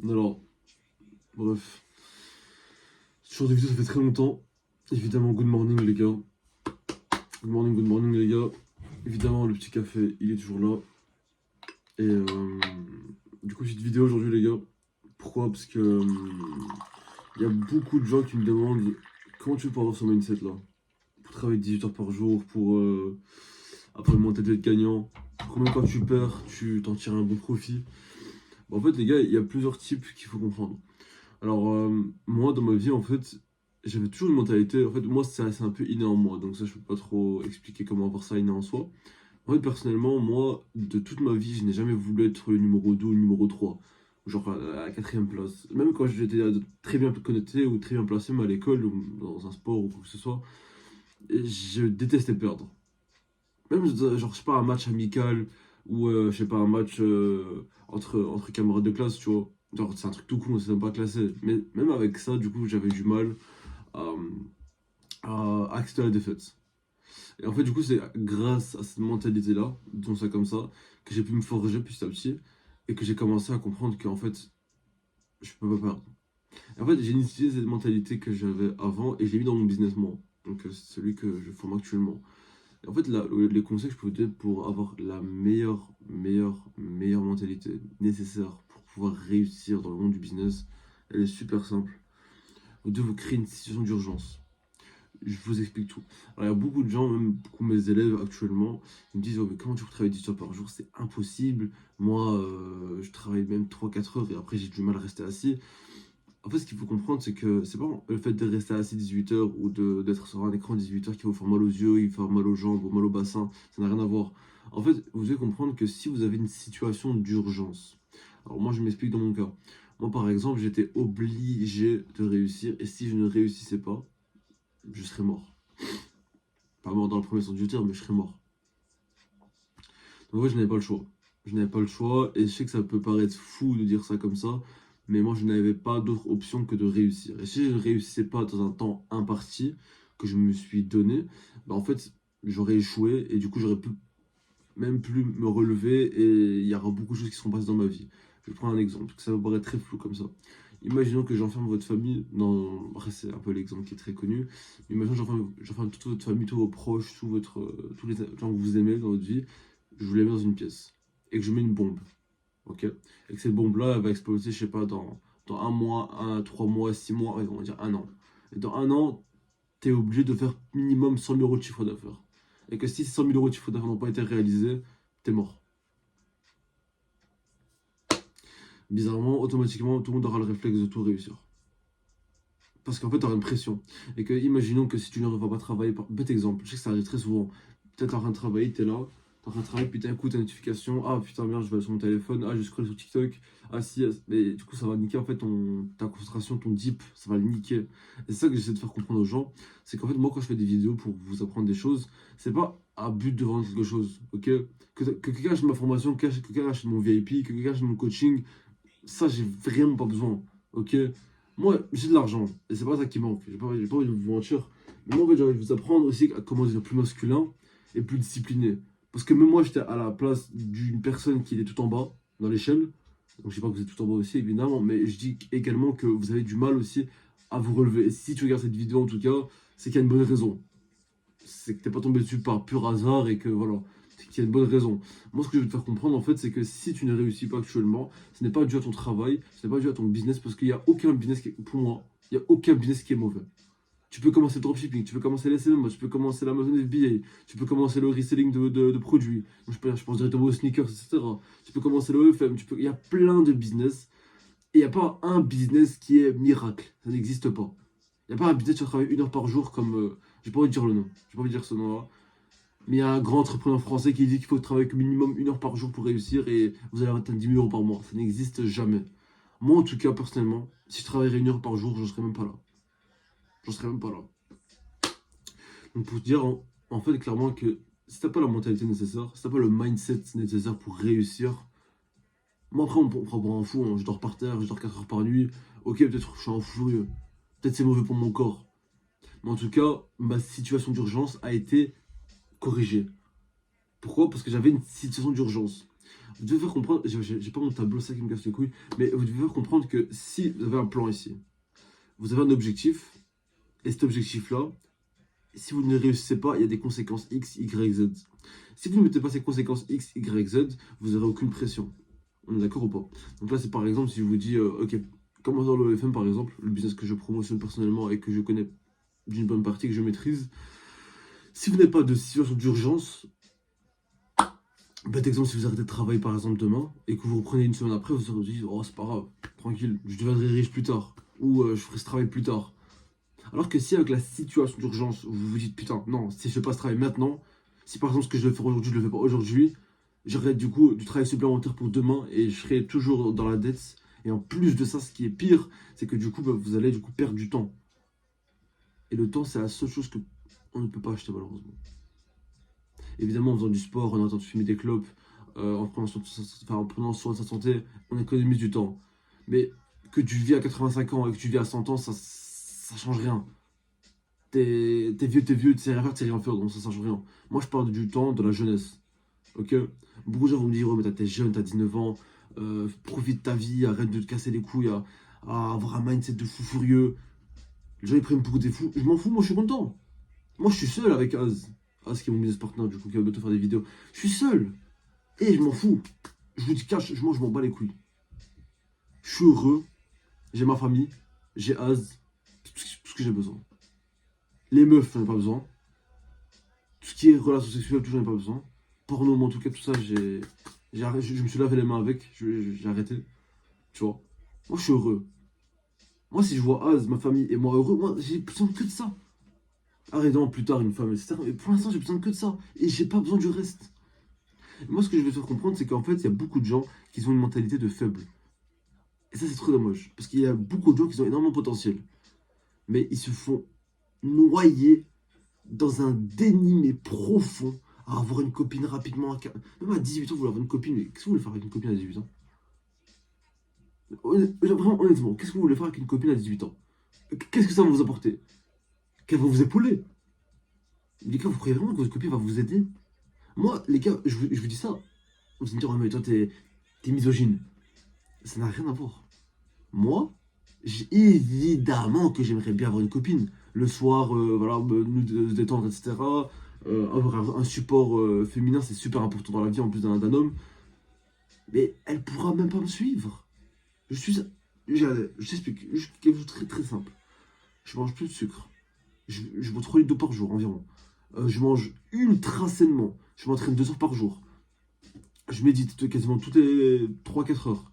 Alors, bref. Ce genre de vidéo, ça fait très longtemps. Évidemment, good morning les gars. Good morning les gars. Évidemment, le petit café, il est toujours là. Et du coup, cette vidéo aujourd'hui les gars. Pourquoi? Parce que il y a beaucoup de gens qui me demandent comment tu peux avoir ce mindset là. Pour travailler 18 heures par jour, pour après monter d'être gagnant. Pour même quand tu perds, tu t'en tires un bon profit. En fait les gars, il y a plusieurs types qu'il faut comprendre. Alors, moi, dans ma vie, en fait, j'avais toujours une mentalité. En fait, moi, c'est un peu inné en moi. Donc, ça, je peux pas trop expliquer comment avoir ça inné en soi. En fait, personnellement, moi, de toute ma vie, je n'ai jamais voulu être le numéro 2 ou le numéro 3. Genre à la quatrième place. Même quand j'étais très bien connecté ou très bien placé, mais à l'école ou dans un sport ou quoi que ce soit, je détestais perdre. Même, genre, je sais pas, un match amical ou, je sais pas, un match entre camarades de classe, tu vois. Genre, c'est un truc tout con, c'est même pas classé. Mais même avec ça, du coup, j'avais du mal à, à accepter la défaite. Et en fait, du coup, c'est grâce à cette mentalité-là, disons ça comme ça, que j'ai pu me forger petit à petit et que j'ai commencé à comprendre qu'en fait, je peux pas perdre. Et en fait, j'ai initié cette mentalité que j'avais avant et je l'ai mis dans mon business, moi. Donc, c'est celui que je forme actuellement. Et en fait, là, les conseils que je peux vous donner pour avoir la meilleure mentalité nécessaire pour pouvoir réussir dans le monde du business, elle est super simple. Vous devez vous créer une situation d'urgence. Je vous explique tout. Alors, il y a beaucoup de gens, même beaucoup de mes élèves actuellement, ils me disent oh, mais comment tu peux travailler 10 heures par jour? C'est impossible. Moi, je travaille même 3 4 heures et après, j'ai du mal à rester assis. En fait, ce qu'il faut comprendre, c'est que c'est pas le fait de rester assis 18 heures ou d'être sur un écran 18 heures qui va vous faire mal aux yeux, il va faire mal aux jambes ou mal au bassin. Ça n'a rien à voir. En fait, vous devez comprendre que si vous avez une situation d'urgence, alors moi, je m'explique dans mon cas. Moi, par exemple, j'étais obligé de réussir et si je ne réussissais pas, je serais mort. Pas mort dans le premier sens du terme, mais je serais mort. Donc, en fait, je n'avais pas le choix. Je n'avais pas le choix et je sais que ça peut paraître fou de dire ça comme ça, mais moi, je n'avais pas d'autre option que de réussir. Et si je ne réussissais pas dans un temps imparti que je me suis donné, bah, en fait, j'aurais échoué et du coup, j'aurais pu même plus me relever et il y aura beaucoup de choses qui seront passées dans ma vie. Je vais prendre un exemple, que ça va paraître très flou comme ça. Imaginons que j'enferme votre famille dans. Après, c'est un peu l'exemple qui est très connu. Imaginons que j'enferme toute votre famille, tous vos proches, tous les gens que vous aimez dans votre vie. Je vous les mets dans une pièce. Et que je mets une bombe. Ok? Et que cette bombe-là, elle va exploser, je sais pas, dans un mois, 3 mois, 6 mois, ouais, on va dire un an. Et dans un an, tu es obligé de faire minimum 100 000 euros de chiffre d'affaires. Et que si ces 100 000 euros de chiffre d'affaires n'ont pas été réalisés, t'es mort. Bizarrement, automatiquement, tout le monde aura le réflexe de tout réussir. Parce qu'en fait, tu auras une pression. Et que, imaginons que si tu ne vas pas travailler, bête exemple, je sais que ça arrive très souvent. Peut-être t'es en train de travailler, t'es là, t'es en train de travailler, puis d'un coup, t'as une notification, ah putain, merde, je vais sur mon téléphone, ah, je scroll sur TikTok, ah si, mais du coup, ça va niquer en fait ta concentration, ton deep, ça va le niquer. Et c'est ça que j'essaie de faire comprendre aux gens, c'est qu'en fait, moi, quand je fais des vidéos pour vous apprendre des choses, c'est pas à but de vendre quelque chose, ok? Que quelqu'un achète ma formation, que quelqu'un achète mon VIP, que quelqu'un achète mon coaching, ça, j'ai vraiment pas besoin. Ok? Moi, j'ai de l'argent. Et c'est pas ça qui manque. J'ai pas envie de vous mentir. Mais moi, en fait, j'ai envie de vous apprendre aussi à comment devenir plus masculin et plus discipliné. Parce que même moi, j'étais à la place d'une personne qui était tout en bas dans l'échelle. Donc, je sais pas que vous êtes tout en bas aussi, évidemment. Mais je dis également que vous avez du mal aussi à vous relever. Et si tu regardes cette vidéo, en tout cas, c'est qu'il y a une bonne raison. C'est que t'es pas tombé dessus par pur hasard et que voilà, c'est qu'il y a une bonne raison. Moi, ce que je veux te faire comprendre, en fait, c'est que si tu ne réussis pas actuellement, ce n'est pas dû à ton travail, ce n'est pas dû à ton business, parce qu'il n'y a aucun business pour moi, il n'y a aucun business qui est mauvais. Tu peux commencer le dropshipping, tu peux commencer l'SMM, tu peux commencer l'Amazon FBA, tu peux commencer le reselling de produits, je pense directement aux sneakers, etc. Tu peux commencer le EFM, il y a plein de business, et il n'y a pas un business qui est miracle, ça n'existe pas. Il n'y a pas un business qui va travailler 1 heure par jour comme. J'ai pas envie de dire le nom, j'ai pas envie de dire ce nom-là. Mais il y a un grand entrepreneur français qui dit qu'il faut travailler que minimum 1 heure par jour pour réussir et vous allez atteindre 10 000 euros par mois. Ça n'existe jamais. Moi, en tout cas, personnellement, si je travaillerais 1 heure par jour, je serais même pas là. Je serais même pas là. Donc, pour te dire, en fait, clairement, que si t'as pas la mentalité nécessaire, si t'as pas le mindset nécessaire pour réussir, moi, après, on me prend pour un fou. Hein. Je dors par terre, je dors 4 heures par nuit. Ok, peut-être je suis un fou furieux. Peut-être c'est mauvais pour mon corps. Mais en tout cas, ma situation d'urgence a été corrigée. Pourquoi? Parce que j'avais une situation d'urgence. Vous devez faire comprendre, j'ai pas mon tableau, ça qui me casse les couilles, mais vous devez faire comprendre que si vous avez un plan ici, vous avez un objectif, et cet objectif-là, si vous ne réussissez pas, il y a des conséquences X, Y, Z. Si vous ne mettez pas ces conséquences X, Y, Z, vous n'aurez aucune pression. On est d'accord ou pas? Donc là, c'est par exemple, si je vous dis, ok, comment dans l'OFM par exemple, le business que je promotionne personnellement et que je connais d'une bonne partie, que je maîtrise, si vous n'avez pas de situation d'urgence, bête exemple, si vous arrêtez de travailler par exemple demain et que vous reprenez une semaine après, vous vous dites, oh c'est pas grave, tranquille, je deviendrai riche plus tard, ou je ferai ce travail plus tard. Alors que si avec la situation d'urgence, vous vous dites, putain, non, si je fais pas ce travail maintenant, si par exemple ce que je vais faire aujourd'hui, je le fais pas aujourd'hui, j'aurai du coup du travail supplémentaire pour demain et je serai toujours dans la dette. Et en plus de ça, ce qui est pire, c'est que du coup, bah, vous allez du coup perdre du temps. Et le temps, c'est la seule chose que on ne peut pas acheter malheureusement. Évidemment, en faisant du sport, en arrêtant de fumer des clopes, en prenant soin de sa santé, on économise du temps. Mais que tu vis à 85 ans et que tu vis à 100 ans, ça change rien. T'es vieux, tu sais rien faire, tu sais rien faire, donc ça change rien. Moi, je parle du temps, de la jeunesse. Ok? Beaucoup de gens vont me dire, oh, mais t'es jeune, t'as 19 ans, profite de ta vie, arrête de te casser les couilles à avoir un mindset de fou furieux. Les gens, ils prennent pour des fous. Je m'en fous, moi, je suis content. Moi, je suis seul avec Az. Az, qui est mon business partner, du coup, qui va bientôt faire des vidéos. Je suis seul. Et je m'en fous. Je vous dis cash, je m'en bats les couilles. Je suis heureux. J'ai ma famille. J'ai Az. Tout ce que j'ai besoin. Les meufs, j'en ai pas besoin. Tout ce qui est relations sexuelles, tout, j'en ai pas besoin. Porno, en tout cas, tout ça, je me suis lavé les mains avec. J'ai arrêté. Tu vois. Moi, je suis heureux. Moi, si je vois Az, ma famille et moi heureux, moi, j'ai besoin que de ça. Arrêtons plus tard une femme, etc. Mais pour l'instant, j'ai besoin que de ça. Et j'ai pas besoin du reste. Et moi, ce que je vais faire comprendre, c'est qu'en fait, il y a beaucoup de gens qui ont une mentalité de faible. Et ça, c'est trop dommage. Parce qu'il y a beaucoup de gens qui ont énormément de potentiel. Mais ils se font noyer dans un déni mais profond à avoir une copine rapidement. Même à 18 ans, vous voulez avoir une copine. Mais qu'est-ce que vous voulez faire avec une copine à 18 ans? Vraiment, honnêtement, qu'est-ce que vous voulez faire avec une copine à 18 ans? Qu'est-ce que ça va vous apporter? Qu'elle va vous épauler? Les gars, vous croyez vraiment que votre copine va vous aider? Moi, les gars, je vous dis ça. Vous allez me dire, oh, mais toi, t'es misogyne. Ça n'a rien à voir. Moi, évidemment que j'aimerais bien avoir une copine. Le soir, voilà, nous détendre, etc. Avoir un support féminin, c'est super important dans la vie, en plus d'un homme. Mais elle pourra même pas me suivre. Je suis. Je t'explique. Quelque chose de très très simple. Je mange plus de sucre. Je bois 3 litres d'eau par jour environ. Je mange ultra sainement. Je m'entraîne 2 heures par jour. Je médite quasiment toutes les 3 4 heures.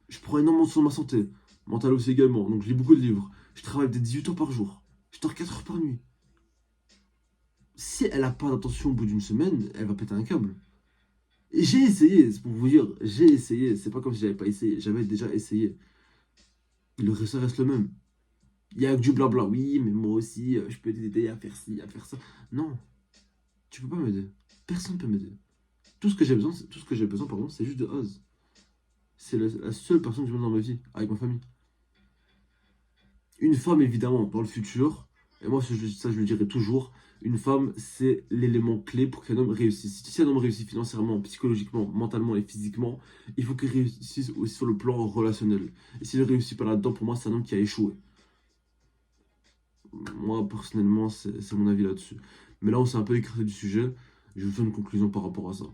Je prends énormément soin de ma santé. Mentale aussi également. Donc je lis beaucoup de livres. Je travaille peut-être 18 heures par jour. Je dors 4 heures par nuit. Si elle n'a pas d'attention au bout d'une semaine, elle va péter un câble. Et j'ai essayé, c'est pour vous dire, j'ai essayé. C'est pas comme si j'avais pas essayé. J'avais déjà essayé. Le résultat reste le même. Il y a que du blabla. Oui, mais moi aussi, je peux t'aider à faire ci, à faire ça. Non, tu peux pas m'aider. Personne ne peut m'aider. Tout ce que j'ai besoin, pardon, c'est juste de Oz. C'est la seule personne que je veux dans ma vie, avec ma famille. Une femme, évidemment, dans le futur, et moi, ça, je le dirai toujours, une femme, c'est l'élément clé pour qu'un homme réussisse. Si un homme réussit financièrement, psychologiquement, mentalement et physiquement, il faut qu'il réussisse aussi sur le plan relationnel. Et s'il ne réussit pas là-dedans, pour moi, c'est un homme qui a échoué. Moi, personnellement, c'est mon avis là-dessus. Mais là, on s'est un peu écarté du sujet. Je vais vous faire une conclusion par rapport à ça.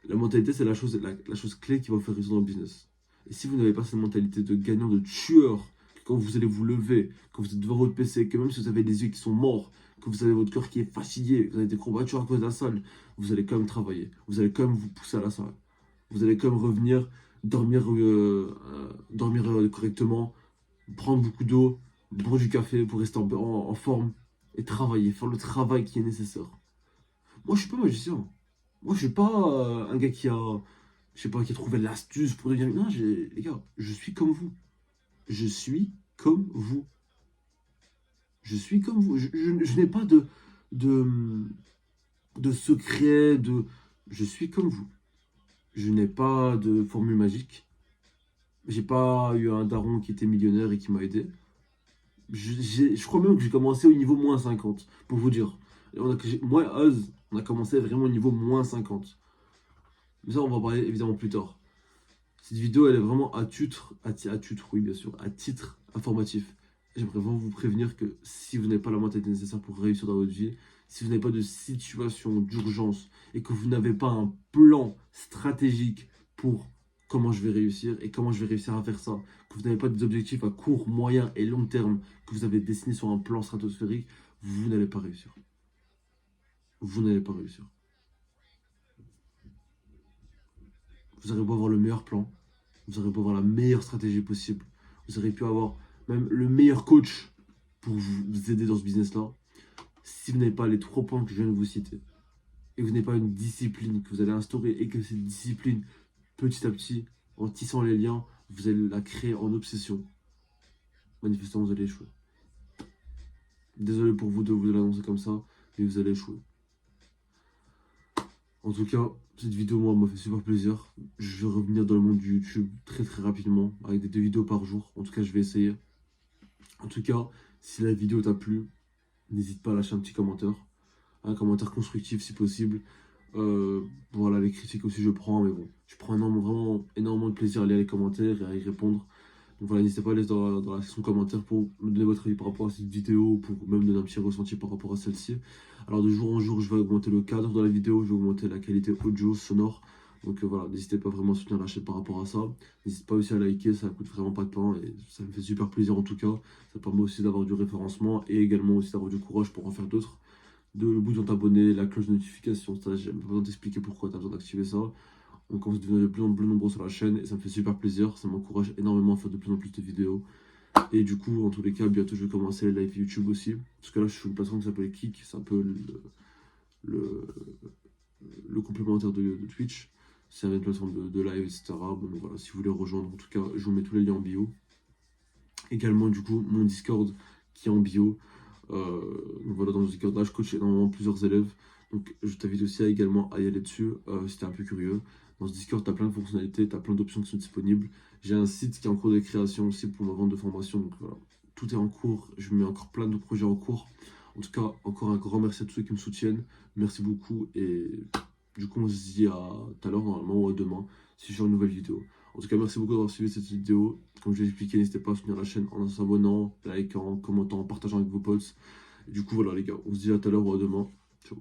La mentalité, c'est la chose clé qui va vous faire réussir dans le business. Et si vous n'avez pas cette mentalité de gagnant, de tueur, que quand vous allez vous lever, quand vous êtes devant votre PC, que même si vous avez des yeux qui sont morts, que vous avez votre cœur qui est fatigué, vous avez des courbatures à cause de la salle, vous allez quand même travailler. Vous allez quand même vous pousser à la salle. Vous allez quand même revenir, dormir correctement, prendre beaucoup d'eau, boire du café pour rester en forme et travailler, faire le travail qui est nécessaire. Moi, je suis pas magicien. Moi, je suis pas un gars qui a, je sais pas, qui a trouvé l'astuce pour devenir. Non, les gars, je suis comme vous. Je suis comme vous. Je suis comme vous. Je n'ai pas de, de secret, je suis comme vous. Je n'ai pas de formule magique. J'ai pas eu un daron qui était millionnaire et qui m'a aidé. Je crois même que j'ai commencé au niveau -50, pour vous dire. Moi, Oz, on a commencé vraiment au niveau -50. Mais ça, on va en parler évidemment plus tard. Cette vidéo, elle est vraiment oui, bien sûr, à titre informatif. J'aimerais vraiment vous prévenir que si vous n'avez pas la mentalité nécessaire pour réussir dans votre vie, si vous n'avez pas de situation d'urgence et que vous n'avez pas un plan stratégique pour comment je vais réussir et comment je vais réussir à faire ça, que vous n'avez pas des objectifs à court, moyen et long terme que vous avez dessinés sur un plan stratosphérique, vous n'allez pas réussir. Vous n'allez pas réussir. Vous aurez beau avoir le meilleur plan, vous aurez beau avoir la meilleure stratégie possible, vous aurez pu avoir même le meilleur coach pour vous aider dans ce business-là. Si vous n'avez pas les 3 points que je viens de vous citer, et que vous n'avez pas une discipline que vous allez instaurer, et que cette discipline, petit à petit, en tissant les liens, vous allez la créer en obsession, manifestement, vous allez échouer. Désolé pour vous de vous l'annoncer comme ça, mais vous allez échouer. En tout cas, cette vidéo, moi, m'a fait super plaisir. Je vais revenir dans le monde du YouTube très très rapidement, avec des 2 vidéos par jour. En tout cas, je vais essayer. En tout cas, si la vidéo t'a plu, n'hésite pas à lâcher un commentaire constructif si possible. Voilà, les critiques aussi je prends, mais bon, je prends vraiment énormément de plaisir à lire les commentaires et à y répondre. Donc voilà, n'hésitez pas à aller dans la section commentaires pour me donner votre avis par rapport à cette vidéo, pour même donner un petit ressenti par rapport à celle-ci. Alors de jour en jour, je vais augmenter le cadre de la vidéo, je vais augmenter la qualité audio, sonore. Donc voilà, n'hésitez pas vraiment à soutenir la chaîne par rapport à ça. N'hésitez pas aussi à liker, ça coûte vraiment pas de pain et ça me fait super plaisir en tout cas. Ça permet aussi d'avoir du référencement et également aussi d'avoir du courage pour en faire d'autres. Le bouton t'abonner, la cloche de notification, ça j'ai pas besoin d'expliquer pourquoi tu as besoin d'activer ça. On commence à devenir de plus en plus nombreux sur la chaîne et ça me fait super plaisir, ça m'encourage énormément à faire de plus en plus de vidéos. Et du coup, en tous les cas, bientôt je vais commencer les live YouTube aussi. Parce que là, je suis sur une plateforme qui s'appelle Kik, c'est un peu le, le complémentaire de Twitch. C'est une plateforme de live, etc. Bon, donc voilà, si vous voulez rejoindre, en tout cas, je vous mets tous les liens en bio. Également, du coup, mon Discord qui est en bio. Donc voilà, dans le Discord, là, je coach énormément plusieurs élèves. Donc je t'invite aussi également à y aller dessus si t'es un peu curieux. Dans ce Discord, tu as plein de fonctionnalités, tu as plein d'options qui sont disponibles. J'ai un site qui est en cours de création aussi pour ma vente de formation. Donc voilà, tout est en cours. Je mets encore plein de projets en cours. En tout cas, encore un grand merci à tous ceux qui me soutiennent. Merci beaucoup. Et du coup, on se dit à tout à l'heure, normalement, ou à demain, si je fais une nouvelle vidéo. En tout cas, merci beaucoup d'avoir suivi cette vidéo. Comme je l'ai expliqué, n'hésitez pas à soutenir la chaîne en s'abonnant, likant, commentant, partageant avec vos potes. Et du coup, voilà les gars, on se dit à tout à l'heure ou à demain. Ciao.